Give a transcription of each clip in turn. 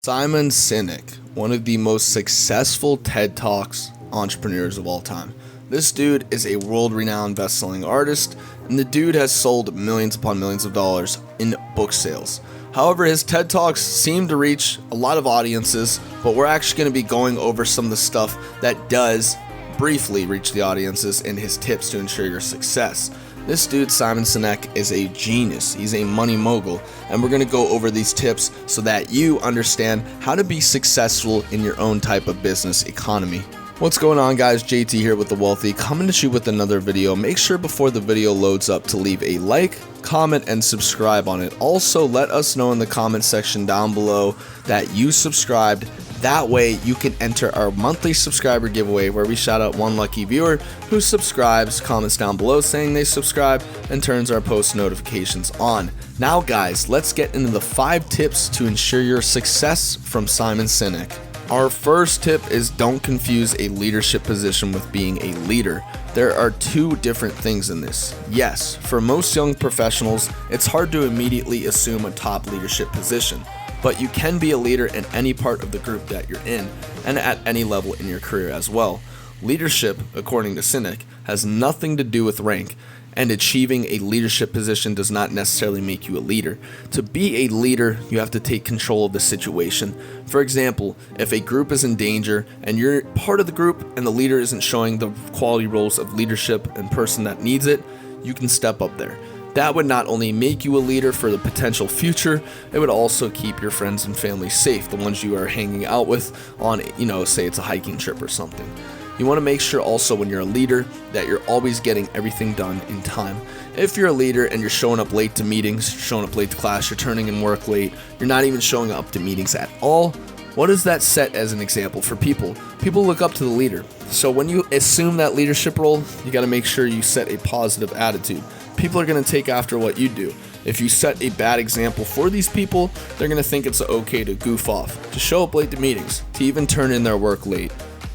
Simon Sinek, one of the most successful TED Talks entrepreneurs of all time. This dude is a world-renowned best-selling artist, and the dude has sold millions upon millions of dollars in book sales. However, his TED Talks seem to reach a lot of audiences, but we're actually going to be going over some of the stuff that does briefly reach the audiences and his tips to ensure your success. This dude, Simon Sinek, is a genius. He's a money mogul, and we're going to go over these tips so that you understand how to be successful in your own type of business economy. What's going on, guys? JT here with The Wealthy, coming at you with another video. Make sure before the video loads up to leave a like, comment, and subscribe on it. Also, let us know in the comment section down below that you subscribed. That way you can enter our monthly subscriber giveaway where we shout out one lucky viewer who subscribes, comments down below saying they subscribe, and turns our post notifications on. Now guys, let's get into the 5 tips to ensure your success from Simon Sinek. Our first tip is don't confuse a leadership position with being a leader. There are 2 different things in this. Yes, for most young professionals, it's hard to immediately assume a top leadership position. But you can be a leader in any part of the group that you're in, and at any level in your career as well. Leadership, according to Sinek, has nothing to do with rank, and achieving a leadership position does not necessarily make you a leader. To be a leader, you have to take control of the situation. For example, if a group is in danger and you're part of the group and the leader isn't showing the quality roles of leadership and person that needs it, you can step up there. That would not only make you a leader for the potential future, it would also keep your friends and family safe, the ones you are hanging out with on, say it's a hiking trip or something. You want to make sure also when you're a leader that you're always getting everything done in time. If you're a leader and you're showing up late to meetings, showing up late to class, you're turning in work late, you're not even showing up to meetings at all, what does that set as an example for people? People look up to the leader. So when you assume that leadership role, you got to make sure you set a positive attitude. People are going to take after what you do. If you set a bad example for these people, they're going to think it's okay to goof off, to show up late to meetings, to even turn in their work late.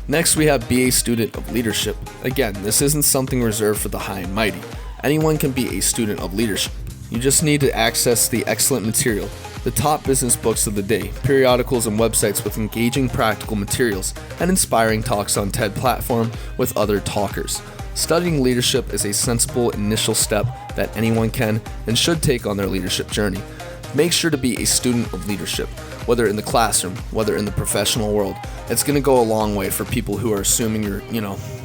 Next, we have be a student of leadership. Again, this isn't something reserved for the high and mighty. Anyone can be a student of leadership. You just need to access the excellent material, the top business books of the day, periodicals and websites with engaging practical materials, and inspiring talks on TED platform with other talkers. Studying leadership is a sensible initial step that anyone can and should take on their leadership journey. Make sure to be a student of leadership, whether in the classroom, whether in the professional world. It's going to go a long way for people who are assuming your,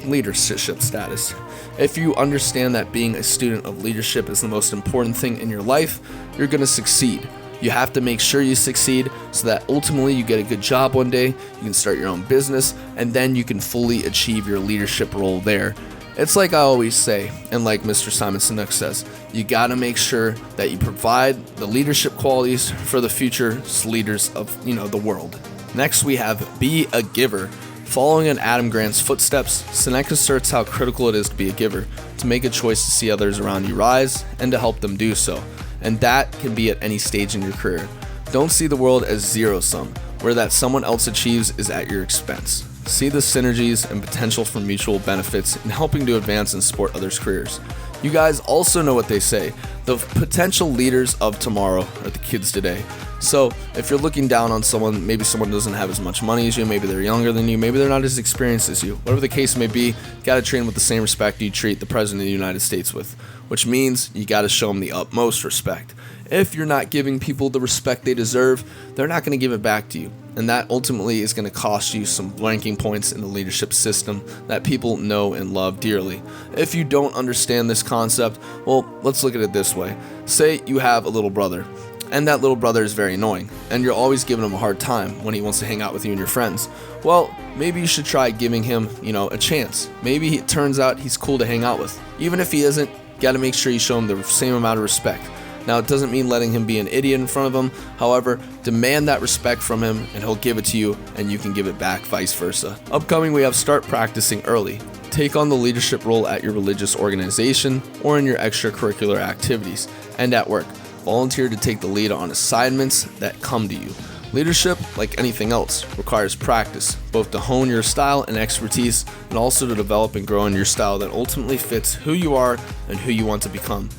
leadership status. If you understand that being a student of leadership is the most important thing in your life, you're going to succeed. You have to make sure you succeed so that ultimately you get a good job one day, you can start your own business, and then you can fully achieve your leadership role there. It's like I always say, and like Mr. Simon Sinek says, you gotta make sure that you provide the leadership qualities for the future leaders of, the world. Next, we have be a giver. Following in Adam Grant's footsteps, Sinek asserts how critical it is to be a giver, to make a choice to see others around you rise, and to help them do so. And that can be at any stage in your career. Don't see the world as zero-sum, where that someone else achieves is at your expense. See the synergies and potential for mutual benefits in helping to advance and support others' careers. You guys also know what they say, the potential leaders of tomorrow are the kids today. So if you're looking down on someone, maybe someone doesn't have as much money as you, maybe they're younger than you, maybe they're not as experienced as you, whatever the case may be, you gotta treat them with the same respect you treat the President of the United States with, which means you gotta show them the utmost respect. If you're not giving people the respect they deserve, they're not going to give it back to you. And that ultimately is going to cost you some ranking points in the leadership system that people know and love dearly. If you don't understand this concept, well, let's look at it this way. Say you have a little brother, and that little brother is very annoying, and you're always giving him a hard time when he wants to hang out with you and your friends. Well, maybe you should try giving him, a chance. Maybe it turns out he's cool to hang out with. Even if he isn't, you got to make sure you show him the same amount of respect. Now, it doesn't mean letting him be an idiot in front of him. However, demand that respect from him and he'll give it to you and you can give it back, vice versa. Upcoming, we have start practicing early. Take on the leadership role at your religious organization or in your extracurricular activities and at work. Volunteer to take the lead on assignments that come to you. Leadership, like anything else, requires practice, both to hone your style and expertise and also to develop and grow in your style that ultimately fits who you are and who you want to become.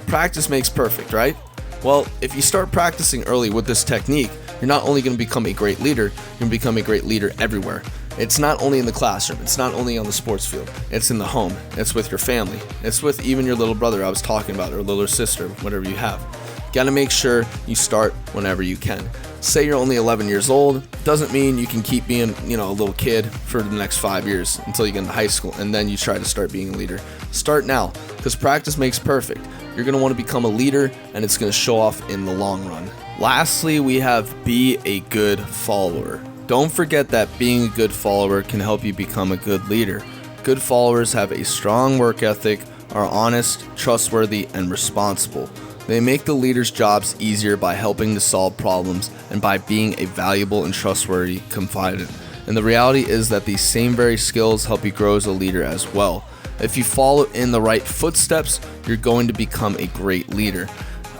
Practice makes perfect, right? Well, if you start practicing early with this technique, you're not only going to become a great leader, you're going to become a great leader everywhere. It's not only in the classroom, it's not only on the sports field, it's in the home, it's with your family, it's with even your little brother I was talking about, or little sister, whatever you have. You gotta make sure you start whenever you can. Say you're only 11 years old, doesn't mean you can keep being, a little kid for the next 5 years until you get into high school and then you try to start being a leader. Start now, because practice makes perfect. You're gonna want to become a leader and it's gonna show off in the long run. Lastly, we have be a good follower. Don't forget that being a good follower can help you become a good leader. Good followers have a strong work ethic, are honest, trustworthy, and responsible. They make the leaders' jobs easier by helping to solve problems and by being a valuable and trustworthy confidant. And the reality is that these same very skills help you grow as a leader as well. If you follow in the right footsteps, you're going to become a great leader.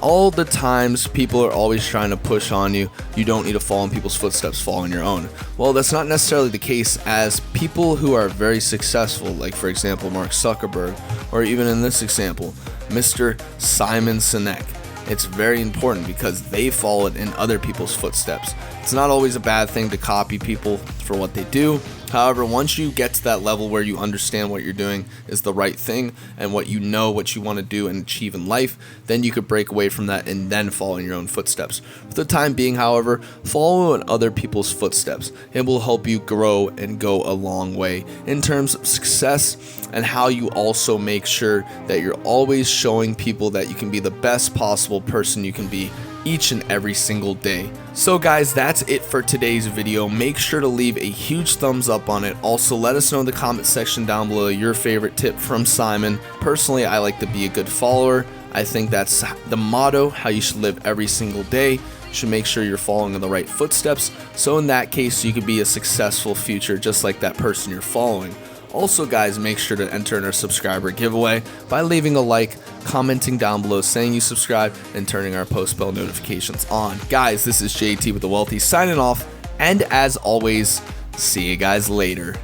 All the times people are always trying to push on you, you don't need to follow in people's footsteps, follow in your own. Well, that's not necessarily the case, as people who are very successful, like for example Mark Zuckerberg, or even in this example, Mr. Simon Sinek. It's very important because they followed in other people's footsteps. It's not always a bad thing to copy people for what they do. However, once you get to that level where you understand what you're doing is the right thing and what you want to do and achieve in life, then you could break away from that and then follow in your own footsteps. For the time being, however, follow in other people's footsteps. It will help you grow and go a long way in terms of success, and how you also make sure that you're always showing people that you can be the best possible person you can be each and every single day. So guys, that's it for today's video. Make sure to leave a huge thumbs up on it. Also, let us know in the comment section down below your favorite tip from Simon. Personally, I like to be a good follower. I think that's the motto, how you should live every single day. You should make sure you're following in the right footsteps, so in that case you could be a successful future just like that person you're following. Also guys, make sure to enter in our subscriber giveaway by leaving a like, commenting down below saying you subscribe, and turning our post bell notifications on. Guys, this is JT with The Wealthy signing off, and as always, see you guys later.